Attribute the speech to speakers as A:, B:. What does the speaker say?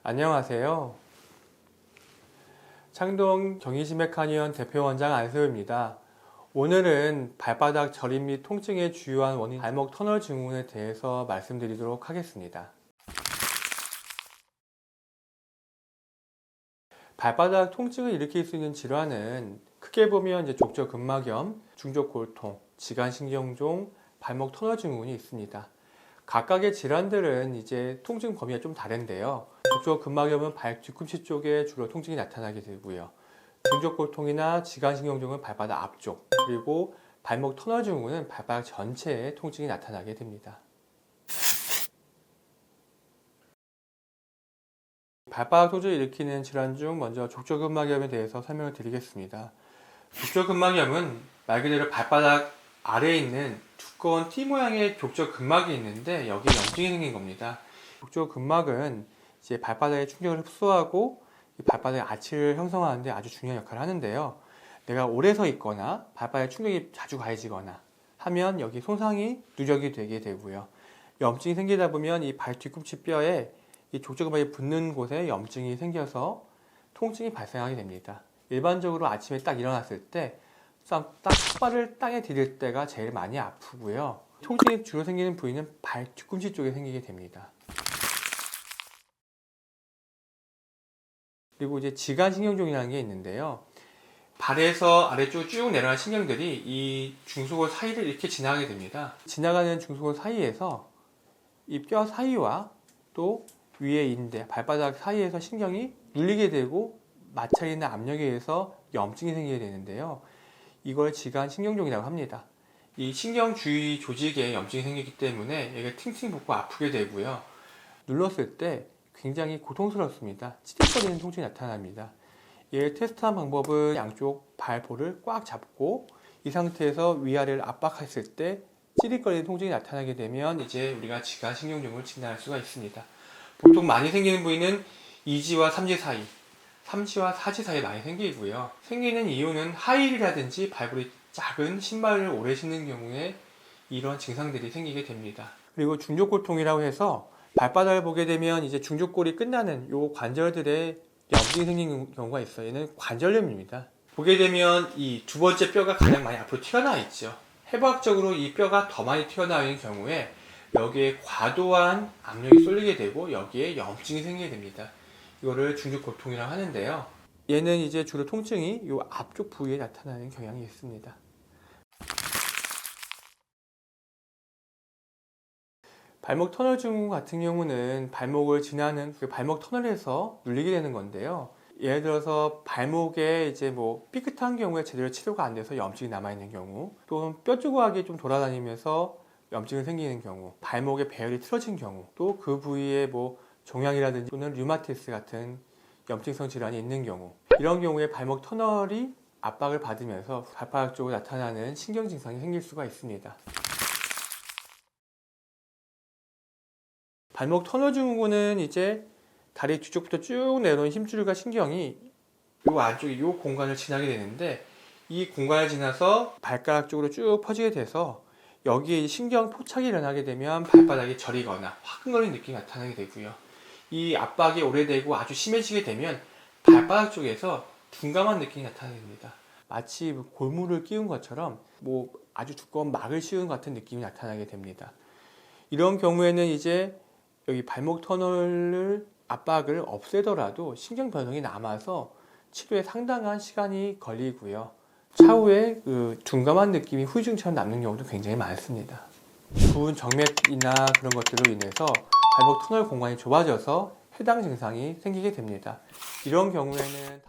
A: 안녕하세요. 창동 경희심맥한의원 대표원장 안세호입니다. 오늘은 발바닥 저림 및 통증의 주요한 원인 발목 터널 증후군에 대해서 말씀드리도록 하겠습니다. 발바닥 통증을 일으킬 수 있는 질환은 크게 보면 족저근막염, 중족골통, 지간신경종, 발목 터널 증후군이 있습니다. 각각의 질환들은 통증 범위가 좀 다른데요. 족저근막염은 발 뒤꿈치 쪽에 주로 통증이 나타나게 되고요. 중족골통이나 지간신경종은 발바닥 앞쪽, 그리고 발목 터널 증후군은 발바닥 전체에 통증이 나타나게 됩니다. 발바닥 통증을 일으키는 질환 중 먼저 족저근막염에 대해서 설명을 드리겠습니다. 족저근막염은 말 그대로 발바닥 아래에 있는 두꺼운 T 모양의 족저근막이 있는데 여기에 염증이 생긴 겁니다. 족저근막은 발바닥의 충격을 흡수하고 발바닥의 아치를 형성하는 데 아주 중요한 역할을 하는데요. 내가 오래 서 있거나 발바닥에 충격이 자주 가해지거나 하면 여기 손상이 누적이 되게 되고요. 염증이 생기다 보면 이 발 뒤꿈치 뼈에 이 족저근막이 붙는 곳에 염증이 생겨서 통증이 발생하게 됩니다. 일반적으로 아침에 딱 일어났을 때 딱 손발을 땅에 디딜 때가 제일 많이 아프고요. 통증이 주로 생기는 부위는 발 뒤꿈치 쪽에 생기게 됩니다. 그리고 지간신경종이라는 게 있는데요. 발에서 아래쪽으로 쭉 내려가는 신경들이 이 중소골 사이를 이렇게 지나가게 됩니다. 지나가는 중소골 사이에서 이 뼈 사이와 또 위에 인대, 발바닥 사이에서 신경이 눌리게 되고 마찰이나 압력에 의해서 염증이 생기게 되는데요. 이걸 지간신경종이라고 합니다. 이 신경 주위 조직에 염증이 생기기 때문에 얘가 팅팅 붓고 아프게 되고요. 눌렀을 때 굉장히 고통스럽습니다. 찌릿거리는 통증이 나타납니다. 얘를 테스트한 방법은 양쪽 발볼을 꽉 잡고 이 상태에서 위아래를 압박했을 때 찌릿거리는 통증이 나타나게 되면 우리가 지간신경종을 진단할 수가 있습니다. 보통 많이 생기는 부위는 2지와 3지 사이, 3지와 4지 사이에 많이 생기고요. 생기는 이유는 하이힐이라든지 발볼이 작은 신발을 오래 신는 경우에 이런 증상들이 생기게 됩니다. 그리고 중족골통이라고 해서 발바닥을 보게 되면 중족골이 끝나는 요 관절들에 염증이 생기는 경우가 있어요. 얘는 관절염입니다. 보게 되면 이 두 번째 뼈가 가장 많이 앞으로 튀어나와 있죠. 해부학적으로 이 뼈가 더 많이 튀어나와 있는 경우에 여기에 과도한 압력이 쏠리게 되고 여기에 염증이 생기게 됩니다. 이거를 중족골통이라고 하는데요. 얘는 주로 통증이 이 앞쪽 부위에 나타나는 경향이 있습니다. 발목 터널 증후군 같은 경우는 발목을 지나는 그 발목 터널에서 눌리게 되는 건데요. 예를 들어서 발목에 삐끗한 경우에 제대로 치료가 안 돼서 염증이 남아있는 경우, 또는 뼈 조각이 좀 돌아다니면서 염증이 생기는 경우, 발목에 배열이 틀어진 경우, 또 그 부위에 종양이라든지 또는 류마티스 같은 염증성 질환이 있는 경우, 이런 경우에 발목 터널이 압박을 받으면서 발바닥 쪽으로 나타나는 신경 증상이 생길 수가 있습니다. 발목 터널 증후군은 다리 뒤쪽부터 쭉 내려오는 힘줄과 신경이 이 안쪽에 이 공간을 지나게 되는데, 이 공간을 지나서 발가락 쪽으로 쭉 퍼지게 돼서 여기에 신경 포착이 일어나게 되면 발바닥이 저리거나 화끈거리는 느낌이 나타나게 되고요. 이 압박이 오래되고 아주 심해지게 되면 발바닥 쪽에서 둔감한 느낌이 나타나게 됩니다. 마치 골무를 끼운 것처럼 아주 두꺼운 막을 씌운 것 같은 느낌이 나타나게 됩니다. 이런 경우에는 여기 발목 터널을 압박을 없애더라도 신경 변형이 남아서 치료에 상당한 시간이 걸리고요. 차후에 둔감한 느낌이 후유증처럼 남는 경우도 굉장히 많습니다. 부은 정맥이나 그런 것들로 인해서 발목 터널 공간이 좁아져서 해당 증상이 생기게 됩니다. 이런 경우에는